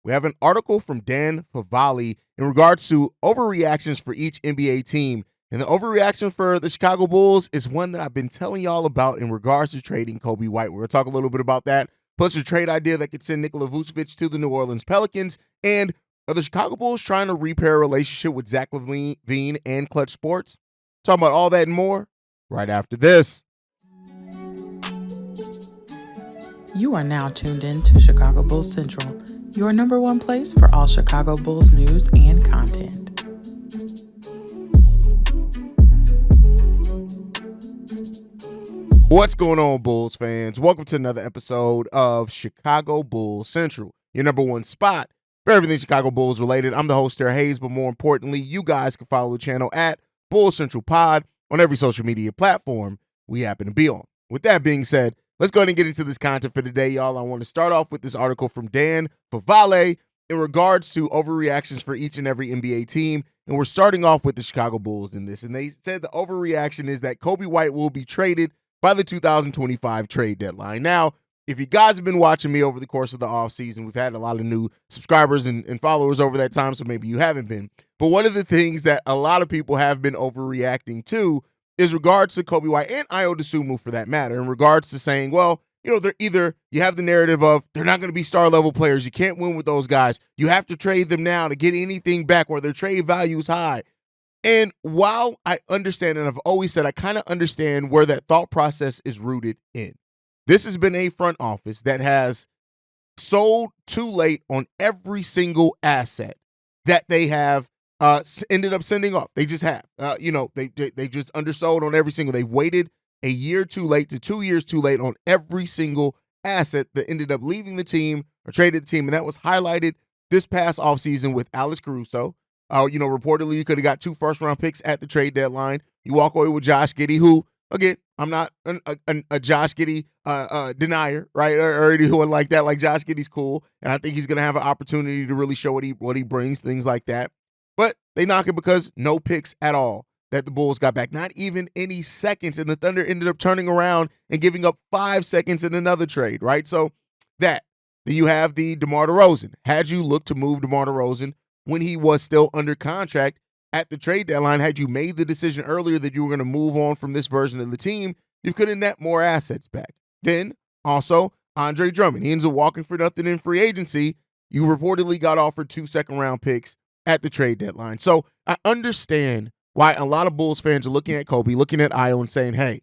we have an article from Dan Favali in regards to overreactions for each NBA team. And the overreaction for the Chicago Bulls is one that I've been telling y'all about in regards to trading Coby White. We're going to talk a little bit about that, plus a trade idea that could send Nikola Vucevic to the New Orleans Pelicans. And are the Chicago Bulls trying to repair a relationship with Zach LaVine and Clutch Sports? Talking about all that and more right after this. You are now tuned in to Chicago Bulls Central, your number one place for all Chicago Bulls news and content. What's going on, Bulls fans? Welcome to another episode of Chicago Bulls Central, your number one spot for everything Chicago Bulls related. I'm the host there, Haize, but more importantly, you guys can follow the channel at Bulls Central Pod on every social media platform we happen to be on. With that being said, let's go ahead and get into this content for today, y'all. I want to start off with this article from Dan Favale in regards to overreactions for each and every NBA team. And we're starting off with the Chicago Bulls in this. And they said the overreaction is that Coby White will be traded by the 2025 trade deadline. Now, if you guys have been watching me over the course of the offseason, we've had a lot of new subscribers and followers over that time, so maybe you haven't been. But one of the things that a lot of people have been overreacting to is regards to Coby White and Ayo Dosunmu for that matter, in regards to saying, well, you know, they're either you have the narrative of they're not going to be star level players. You can't win with those guys. You have to trade them now to get anything back where their trade value is high. And while I understand, and I've always said I kind of understand where that thought process is rooted in, this has been a front office that has sold too late on every single asset that they have ended up sending off. They just have. They just undersold on every single. They waited a year too late to 2 years too late on every single asset that ended up leaving the team or traded the team. And that was highlighted this past offseason with Alex Caruso. Reportedly you could have got 2 first-round picks at the trade deadline. You walk away with Josh Giddey, who, again, I'm not a Josh Giddey denier, right, or anyone like that. Like, Josh Giddey's cool, and I think he's going to have an opportunity to really show what he brings, things like that. But they knock it because no picks at all that the Bulls got back, not even any seconds, and the Thunder ended up turning around and giving up 5 seconds in another trade, right? So then you have the DeMar DeRozan. Had you looked to move DeMar DeRozan when he was still under contract at the trade deadline, had you made the decision earlier that you were going to move on from this version of the team, you could have net more assets back. Then, also, Andre Drummond. He ends up walking for nothing in free agency. You reportedly got offered 2 second-round picks at the trade deadline. So I understand why a lot of Bulls fans are looking at Coby, looking at Ayo, and saying, hey,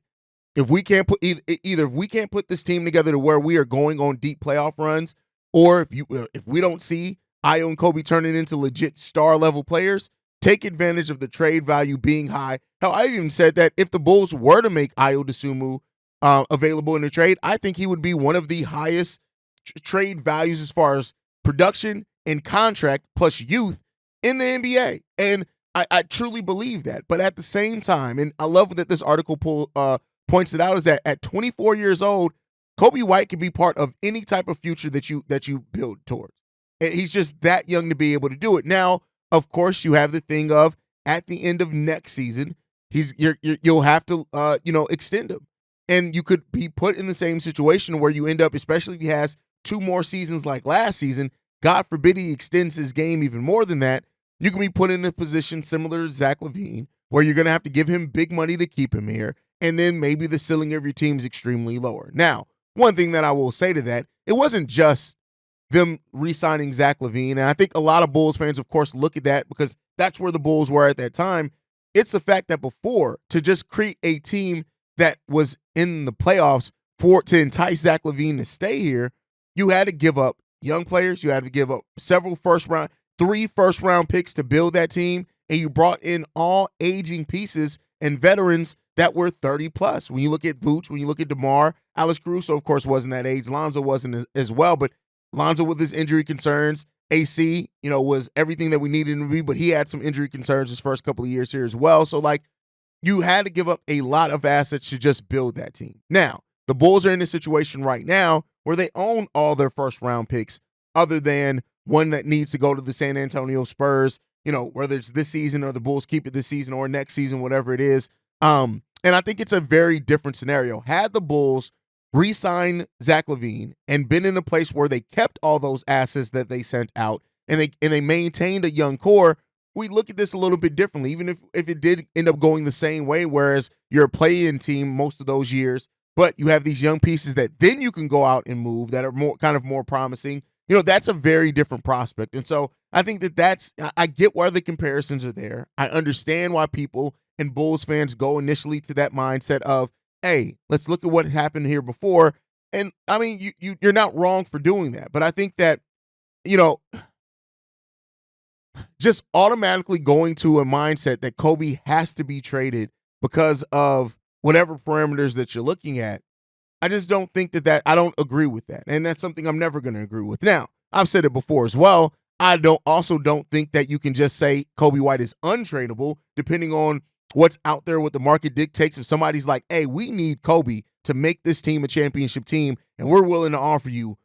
if we can't put either if we can't put this team together to where we are going on deep playoff runs, or if we don't see Ayo and Coby turning into legit star-level players, take advantage of the trade value being high. Hell, I even said that if the Bulls were to make Ayo Dosunmu available in the trade, I think he would be one of the highest trade values as far as production and contract plus youth in the NBA. And I truly believe that. But at the same time, and I love that this article points it out, is that at 24 years old, Coby White can be part of any type of future that you build towards. And he's just that young to be able to do it. Now, of course, you have the thing of at the end of next season, you'll have to extend him, and you could be put in the same situation where you end up, especially if he has 2 more seasons like last season. God forbid he extends his game even more than that. You can be put in a position similar to Zach LaVine, where you're going to have to give him big money to keep him here, and then maybe the ceiling of your team is extremely lower. Now, one thing that I will say to that, it wasn't just them re-signing Zach LaVine, and I think a lot of Bulls fans, of course, look at that because that's where the Bulls were at that time. It's the fact that before, to just create a team that was in the playoffs to entice Zach LaVine to stay here, you had to give up young players. You had to give up 3 first-round picks to build that team, and you brought in all aging pieces and veterans that were 30-plus. When you look at Vooch, when you look at DeMar, Alex Caruso, of course, wasn't that age. Lonzo wasn't as well, but Lonzo with his injury concerns. AC, was everything that we needed him to be, but he had some injury concerns his first couple of years here as well. So, you had to give up a lot of assets to just build that team. Now, the Bulls are in a situation right now where they own all their first-round picks other than one that needs to go to the San Antonio Spurs, whether it's this season or the Bulls keep it this season or next season, whatever it is. And I think it's a very different scenario. Had the Bulls re-signed Zach LaVine and been in a place where they kept all those assets that they sent out and they maintained a young core, we look at this a little bit differently, even if it did end up going the same way, whereas you're a play-in team most of those years, but you have these young pieces that then you can go out and move that are more promising. That's a very different prospect. And so I think I get why the comparisons are there. I understand why people and Bulls fans go initially to that mindset of, hey, let's look at what happened here before. And I mean, you're not wrong for doing that. But I think that, just automatically going to a mindset that Coby has to be traded because of whatever parameters that you're looking at, I just don't think that I don't agree with that. And that's something I'm never going to agree with. Now, I've said it before as well. I don't think that you can just say Coby White is untradeable depending on what's out there, what the market dictates. If somebody's like, hey, we need Coby to make this team a championship team, and we're willing to offer you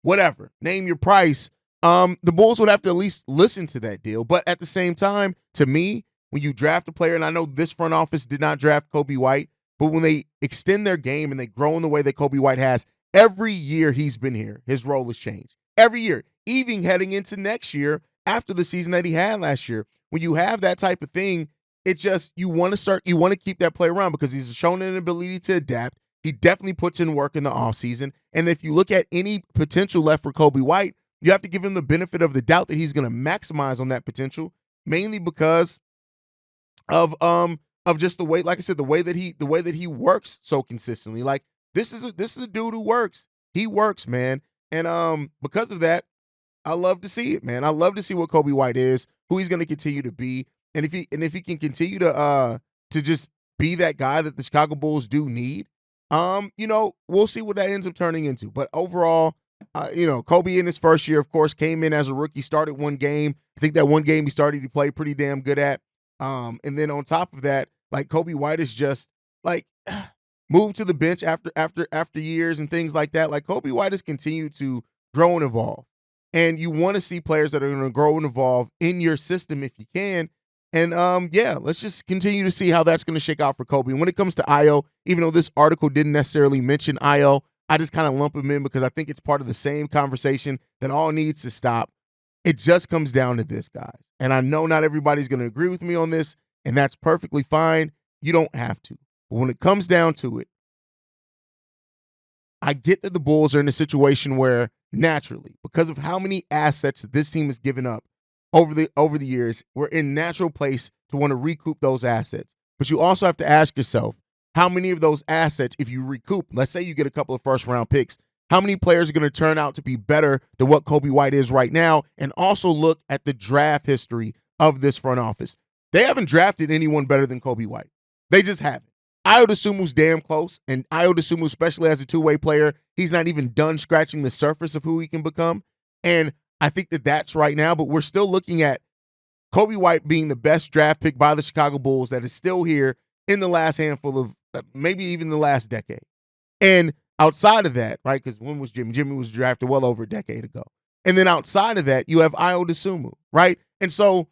whatever, name your price, the Bulls would have to at least listen to that deal. But at the same time, to me, when you draft a player, and I know this front office did not draft Coby White, but when they extend their game and they grow in the way that Coby White has, every year he's been here, his role has changed. Every year, even heading into next year after the season that he had last year. When you have that type of thing, it just, you want to keep that player around because he's shown an ability to adapt. He definitely puts in work in the offseason. And if you look at any potential left for Coby White, you have to give him the benefit of the doubt that he's going to maximize on that potential, mainly because of just the way, like I said, the way that he works so consistently. Like this is a dude who works. He works, man. And because of that, I love to see it, man. I love to see what Coby White is, who he's going to continue to be, and if he can continue to just be that guy that the Chicago Bulls do need. We'll see what that ends up turning into. But overall, Coby in his first year, of course, came in as a rookie, started one game. I think that one game he started to play pretty damn good at. And then on top of that, like Coby White is just like moved to the bench after years and things like that. Like Coby White has continued to grow and evolve. And you want to see players that are going to grow and evolve in your system if you can. And let's just continue to see how that's going to shake out for Coby. And when it comes to Ayo, even though this article didn't necessarily mention Ayo, I just kind of lump him in because I think it's part of the same conversation that all needs to stop. It just comes down to this, guys. And I know not everybody's going to agree with me on this, and that's perfectly fine. You don't have to. But when it comes down to it, I get that the Bulls are in a situation where naturally, because of how many assets that this team has given up over the years, we're in a natural place to want to recoup those assets. But you also have to ask yourself, how many of those assets, if you recoup, let's say you get a couple of first-round picks, how many players are going to turn out to be better than what Coby White is right now? And also look at the draft history of this front office. They haven't drafted anyone better than Coby White. They just haven't. Ayo Dosunmu's damn close, and Ayo Dosunmu, especially as a two-way player, he's not even done scratching the surface of who he can become. And I think that that's right now, but we're still looking at Coby White being the best draft pick by the Chicago Bulls that is still here in the last handful of, maybe even the last decade. And outside of that, right, because when was Jimmy? Jimmy was drafted well over a decade ago. And then outside of that, you have Ayo Dosunmu, right? And so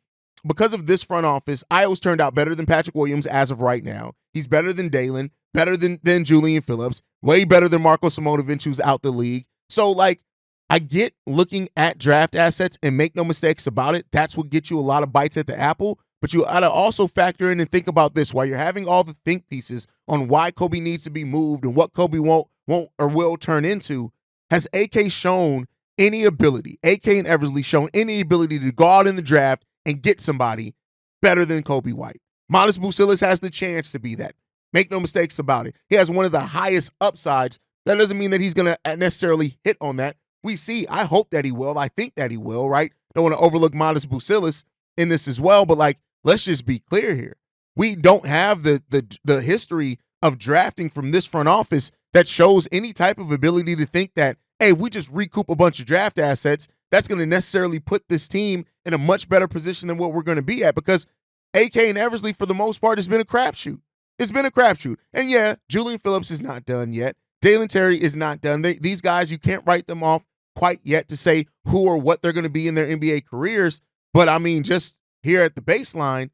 because of this front office, Ayo's turned out better than Patrick Williams as of right now. He's better than Dalen, better than Julian Phillips, way better than Marko Simonovic, who's out the league. So, like, I get looking at draft assets, and make no mistakes about it, that's what gets you a lot of bites at the apple. But you got to also factor in and think about this while you're having all the think pieces on why Coby needs to be moved and what Coby won't or will turn into. Has AK shown any ability, AK and Eversley shown any ability to go out in the draft and get somebody better than Coby White? Miles Vucevic has the chance to be that. Make no mistakes about it. He has one of the highest upsides. That doesn't mean that he's going to necessarily hit on that. We see. I hope that he will. I think that he will, right? Don't want to overlook Miles Vucevic in this as well, but like, let's just be clear here. We don't have the history of drafting from this front office that shows any type of ability to think that, hey, we just recoup a bunch of draft assets, that's going to necessarily put this team in a much better position than what we're going to be at, because AK and Eversley, for the most part, has been a crapshoot. It's been a crapshoot. And yeah, Julian Phillips is not done yet. Dalen Terry is not done. These guys, you can't write them off quite yet to say who or what they're going to be in their NBA careers. But I mean, just here at the baseline,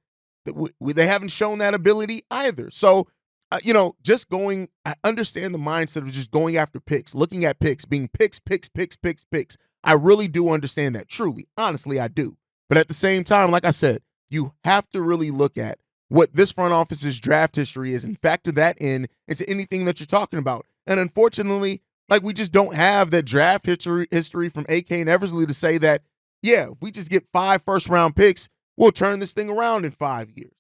they haven't shown that ability either. So just going, I understand the mindset of just going after picks, looking at picks, being picks. I really do understand that. Truly, honestly, I do. But at the same time, like I said, you have to really look at what this front office's draft history is and factor that into anything that you're talking about. And unfortunately, like, we just don't have that draft history from AK and Eversley to say that, yeah, if we just get 5 first-round picks, we'll turn this thing around in 5 years.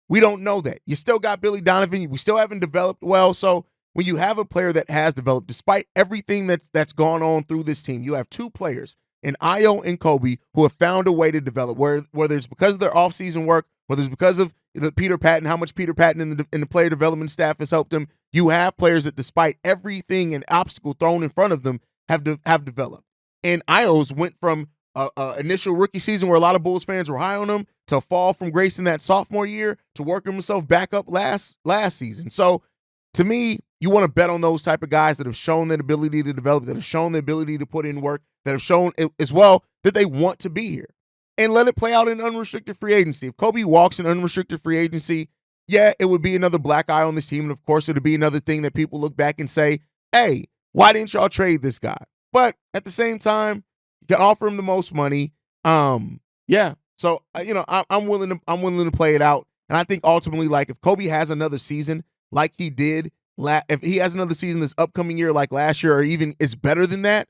We don't know that. You still got Billy Donovan. We still haven't developed well. So when you have a player that has developed, despite everything that's gone on through this team, you have 2 players in Ayo and Coby who have found a way to develop, whether it's because of their offseason work, whether it's because of the Peter Patton, how much Peter Patton and the player development staff has helped them. You have players that, despite everything and obstacle thrown in front of them, have developed. And Ayo's went from initial rookie season where a lot of Bulls fans were high on him to fall from grace in that sophomore year to working himself back up last season. So to me, you want to bet on those type of guys that have shown their ability to develop, that have shown the ability to put in work, that have shown as well that they want to be here. And let it play out in unrestricted free agency. If Coby walks in unrestricted free agency, yeah, it would be another black eye on this team. And of course, it would be another thing that people look back and say, hey, why didn't y'all trade this guy? But at the same time, you can offer him the most money. Yeah. So, I'm willing to play it out. And I think ultimately, like, if Coby has another season like he did, if he has another season this upcoming year like last year, or even is better than that,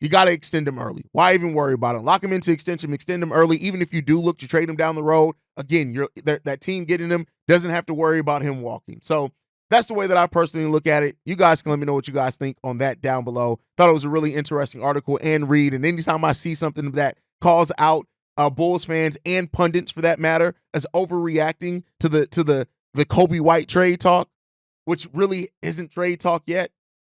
you got to extend him early. Why even worry about it? Lock him into extension, extend him early. Even if you do look to trade him down the road, again, that team getting him doesn't have to worry about him walking. So that's the way that I personally look at it. You guys can let me know what you guys think on that down below. Thought it was a really interesting article and read. And anytime I see something that calls out Bulls fans and pundits, for that matter, as overreacting to the Coby White trade talk, which really isn't trade talk yet,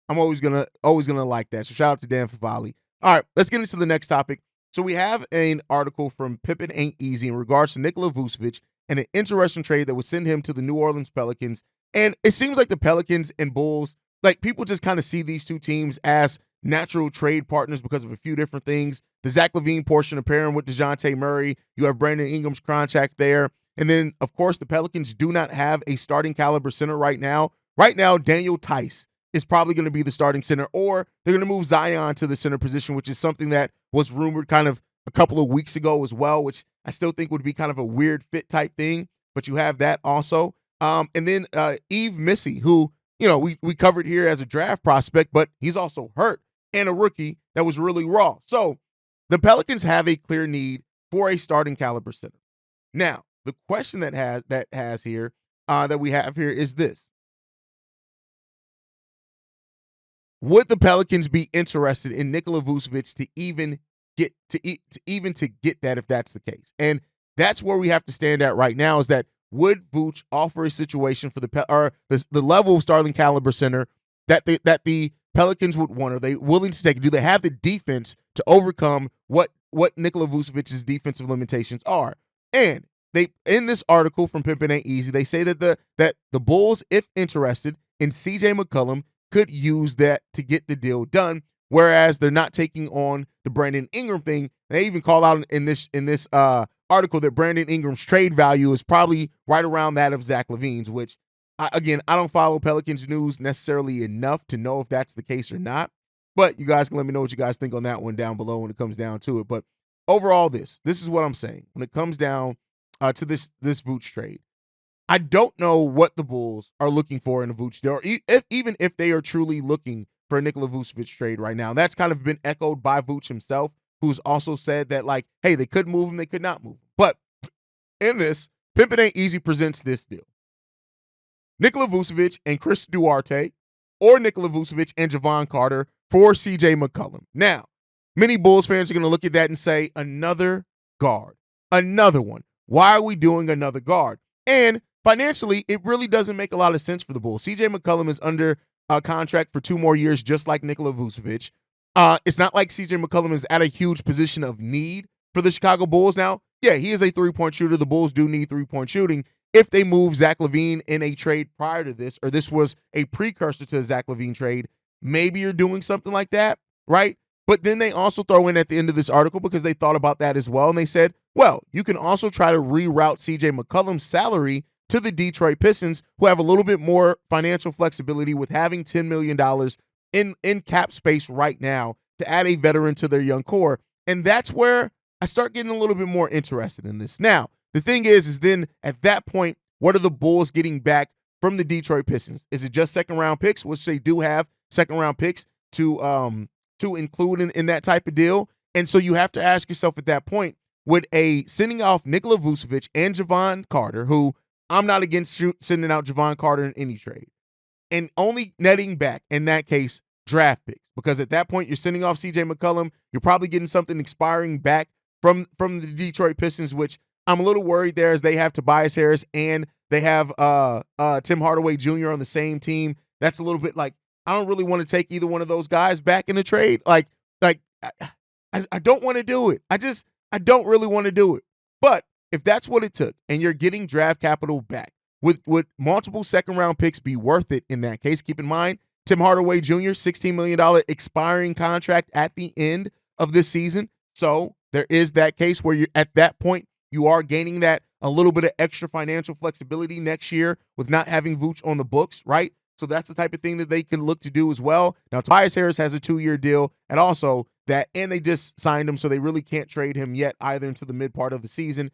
I'm always gonna like that. So shout out to Dan Favali. All right, let's get into the next topic. So we have an article from Pippen Ain't Easy in regards to Nikola Vucevic and an interesting trade that would send him to the New Orleans Pelicans. And it seems like the Pelicans and Bulls, like, people just kind of see these two teams as natural trade partners because of a few different things. The Zach LaVine portion of pairing with DeJounte Murray. You have Brandon Ingram's contract there. And then, of course, the Pelicans do not have a starting caliber center right now. Right now, Daniel Tice is probably going to be the starting center, or they're going to move Zion to the center position, which is something that was rumored kind of a couple of weeks ago as well, which I still think would be kind of a weird fit type thing. But you have that also. And then Yves Missy, who, we covered here as a draft prospect, but he's also hurt and a rookie that was really raw. So the Pelicans have a clear need for a starting caliber center. Now, the question that we have here is this: would the Pelicans be interested in Nikola Vucevic to even get that, if that's the case? And that's where we have to stand at right now, is that would Vooch offer a situation for the level of starting caliber center that the Pelicans would want? Are they willing to take it? Do they have the defense to overcome what Nikola Vucevic's defensive limitations are? And they, in this article from Pippen Ain't Easy, they say that the Bulls, if interested in CJ McCollum, could use that to get the deal done, whereas they're not taking on the Brandon Ingram thing. They even call out in this article that Brandon Ingram's trade value is probably right around that of Zach LaVine's, which, I don't follow Pelicans news necessarily enough to know if that's the case or not. But you guys can let me know what you guys think on that one down below when it comes down to it. But overall, this is what I'm saying. When it comes down to this Vooch trade, I don't know what the Bulls are looking for in a Vooch deal, or even if they are truly looking for a Nikola Vucevic trade right now. And that's kind of been echoed by Vooch himself, who's also said that, like, hey, they could move him, they could not move him. But in this, Pimpin' Ain't Easy presents this deal: Nikola Vucevic and Chris Duarte, or Nikola Vucevic and Javon Carter for CJ McCollum. Now, many Bulls fans are going to look at that and say, another guard, another one. Why are we doing another guard? And financially, it really doesn't make a lot of sense for the Bulls. CJ McCollum is under a contract for 2 more years, just like Nikola Vucevic. It's not like CJ McCollum is at a huge position of need for the Chicago Bulls. Now, yeah, he is a three-point shooter. The Bulls do need three-point shooting. If they move Zach LaVine in a trade prior to this, or this was a precursor to the Zach LaVine trade, maybe you're doing something like that, right? But then they also throw in at the end of this article, because they thought about that as well, and they said, well, you can also try to reroute CJ McCollum's salary to the Detroit Pistons, who have a little bit more financial flexibility with having $10 million in cap space right now to add a veteran to their young core. And that's where I start getting a little bit more interested in this. Now, the thing is then at that point, what are the Bulls getting back from the Detroit Pistons? Is it just second-round picks, which they do have second-round picks to include in that type of deal? And so you have to ask yourself at that point, would sending off Nikola Vucevic and Javon Carter, who I'm not against sending out Javon Carter in any trade, and only netting back, in that case, draft picks, because at that point you're sending off CJ McCollum, you're probably getting something expiring back from the Detroit Pistons, which I'm a little worried there as they have Tobias Harris and they have Tim Hardaway Jr. on the same team. That's a little bit like, I don't really want to take either one of those guys back in the trade. Like I don't want to do it. I don't really want to do it. But if that's what it took and you're getting draft capital back, would multiple second-round picks be worth it in that case? Keep in mind, Tim Hardaway Jr., $16 million expiring contract at the end of this season. So there is that case where you're at that point, you are gaining that a little bit of extra financial flexibility next year with not having Vooch on the books, right? So that's the type of thing that they can look to do as well. Now, Tobias Harris has a 2-year deal, and also and they just signed him, so they really can't trade him yet either into the mid part of the season.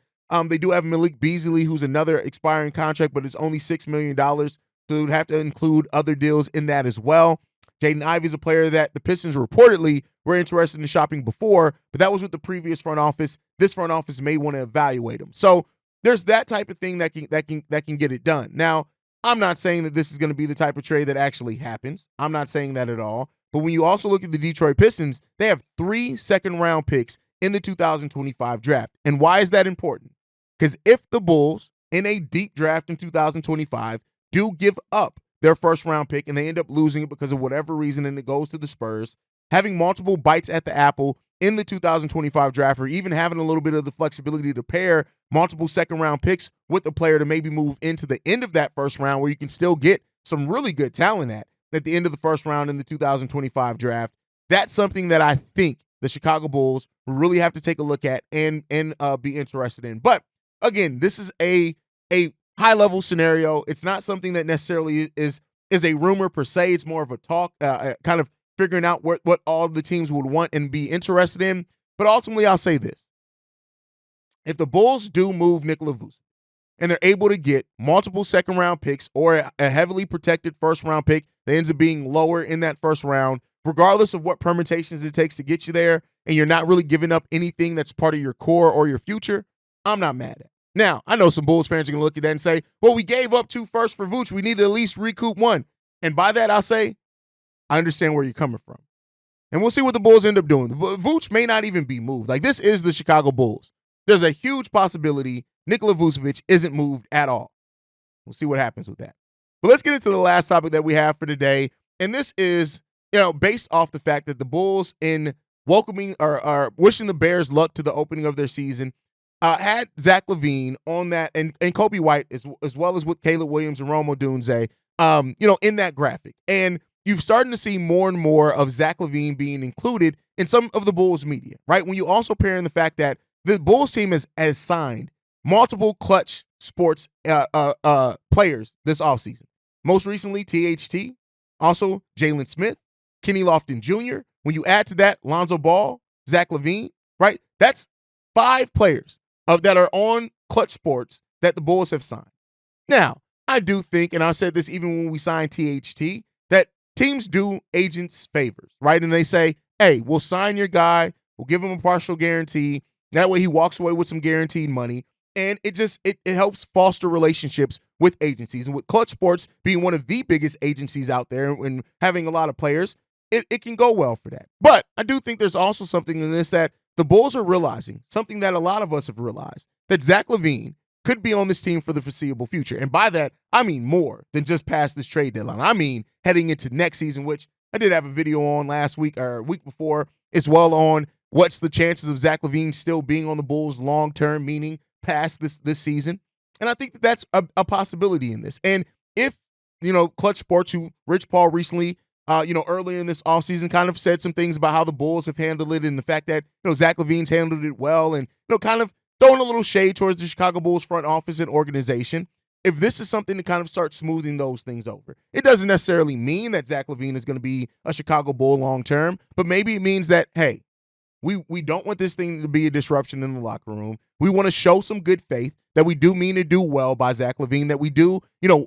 They do have Malik Beasley, who's another expiring contract, but it's only $6 million, so they would have to include other deals in that as well. Jaden Ivey's a player that the Pistons reportedly were interested in shopping before, but that was with the previous front office. This front office may want to evaluate him. So there's that type of thing that can get it done. Now, I'm not saying that this is going to be the type of trade that actually happens. I'm not saying that at all. But when you also look at the Detroit Pistons, they have 3 second-round picks in the 2025 draft. And why is that important? Because if the Bulls, in a deep draft in 2025, do give up their first-round pick and they end up losing it because of whatever reason and it goes to the Spurs, having multiple bites at the apple in the 2025 draft, or even having a little bit of the flexibility to pair multiple second-round picks with a player to maybe move into the end of that first round where you can still get some really good talent at the end of the first round in the 2025 draft. That's something that I think the Chicago Bulls really have to take a look at and be interested in. But again, this is a high-level scenario. It's not something that necessarily is a rumor per se. It's more of a talk, kind of figuring out what all of the teams would want and be interested in. But ultimately, I'll say this. If the Bulls do move Nikola Vucevic and they're able to get multiple second-round picks or a heavily protected first-round pick that ends up being lower in that first round, regardless of what permutations it takes to get you there, and you're not really giving up anything that's part of your core or your future, I'm not mad at it. Now, I know some Bulls fans are going to look at that and say, well, we gave up 2 firsts for Vooch. We need to at least recoup 1. And by that, I'll say, I understand where you're coming from. And we'll see what the Bulls end up doing. Vooch may not even be moved. Like, this is the Chicago Bulls. There's a huge possibility Nikola Vucevic isn't moved at all. We'll see what happens with that. But let's get into the last topic that we have for today. And this is, based off the fact that the Bulls, in welcoming or wishing the Bears luck to the opening of their season, had Zach LaVine on that, and Coby White, as well as with Caleb Williams and Rome Odunze, in that graphic. And you've started to see more and more of Zach LaVine being included in some of the Bulls media, right? When you also pair in the fact that the Bulls team has signed multiple clutch sports players this offseason. Most recently, THT, also Jalen Smith, Kenny Lofton Jr. When you add to that Lonzo Ball, Zach LaVine, right? That's 5 players that are on clutch sports that the Bulls have signed. Now, I do think, and I said this even when we signed THT, that teams do agents favors, right? And they say, hey, we'll sign your guy, we'll give him a partial guarantee. That way he walks away with some guaranteed money. And it helps foster relationships with agencies. And with Clutch Sports being one of the biggest agencies out there and having a lot of players, it can go well for that. But I do think there's also something in this that the Bulls are realizing, something that a lot of us have realized, that Zach LaVine could be on this team for the foreseeable future. And by that, I mean more than just past this trade deadline. I mean heading into next season, which I did have a video on last week or week before as well on what's the chances of Zach LaVine still being on the Bulls long-term, meaning past this season. And I think that's a possibility in this. And if, Clutch Sports, who Rich Paul recently, earlier in this offseason kind of said some things about how the Bulls have handled it and the fact that, Zach LaVine's handled it well and, kind of throwing a little shade towards the Chicago Bulls front office and organization. if this is something to kind of start smoothing those things over. It doesn't necessarily mean that Zach LaVine is going to be a Chicago Bull long term, but maybe it means that, hey, we don't want this thing to be a disruption in the locker room. We want to show some good faith that we do mean to do well by Zach LaVine, that we do,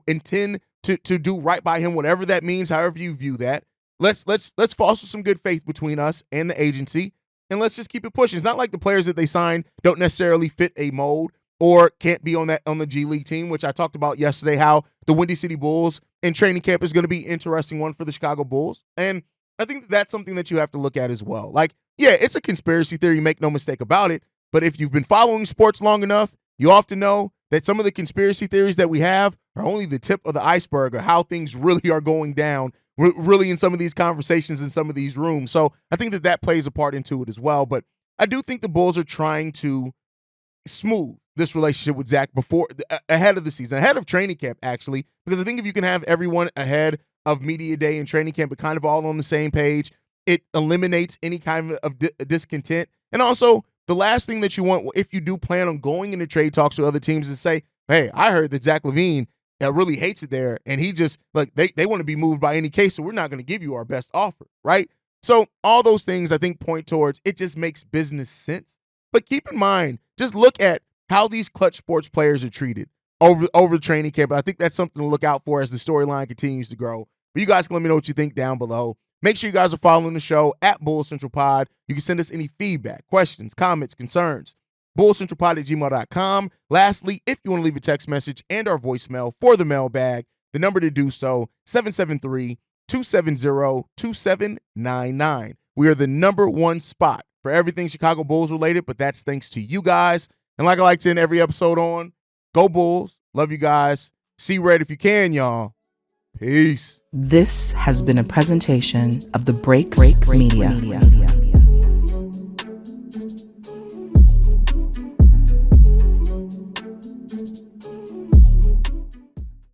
intend to do right by him, whatever that means, however you view that. Let's foster some good faith between us and the agency, and let's just keep it pushing. It's not like the players that they sign don't necessarily fit a mold or can't be on the G League team, which I talked about yesterday, how the Windy City Bulls in training camp is going to be an interesting one for the Chicago Bulls. And I think that's something that you have to look at as well. Like, yeah, it's a conspiracy theory, make no mistake about it. But if you've been following sports long enough, you often know that some of the conspiracy theories that we have are only the tip of the iceberg, or how things really are going down, really in some of these conversations in some of these rooms. So I think that plays a part into it as well. But I do think the Bulls are trying to smooth this relationship with Zach ahead of the season, ahead of training camp, actually, because I think if you can have everyone ahead of media day and training camp, but kind of all on the same page, it eliminates any kind of discontent. And also, the last thing that you want, if you do plan on going into trade talks with other teams, is say, hey, I heard that Zach LaVine really hates it there, and he just, they want to be moved by any case, so we're not going to give you our best offer, right? So all those things, I think, point towards it just makes business sense. But keep in mind, just look at how these clutch sports players are treated over training camp. I think that's something to look out for as the storyline continues to grow. But you guys can let me know what you think down below. Make sure you guys are following the show at Bull Central Pod. You can send us any feedback, questions, comments, concerns. BullCentralPod@gmail.com. Lastly, if you want to leave a text message and our voicemail for the mailbag, the number to do so, 773-270-2799. We are the number one spot for everything Chicago Bulls related, but that's thanks to you guys. And like I like to end every episode on, go Bulls. Love you guys. See red if you can, y'all. Peace. This has been a presentation of the Break Media.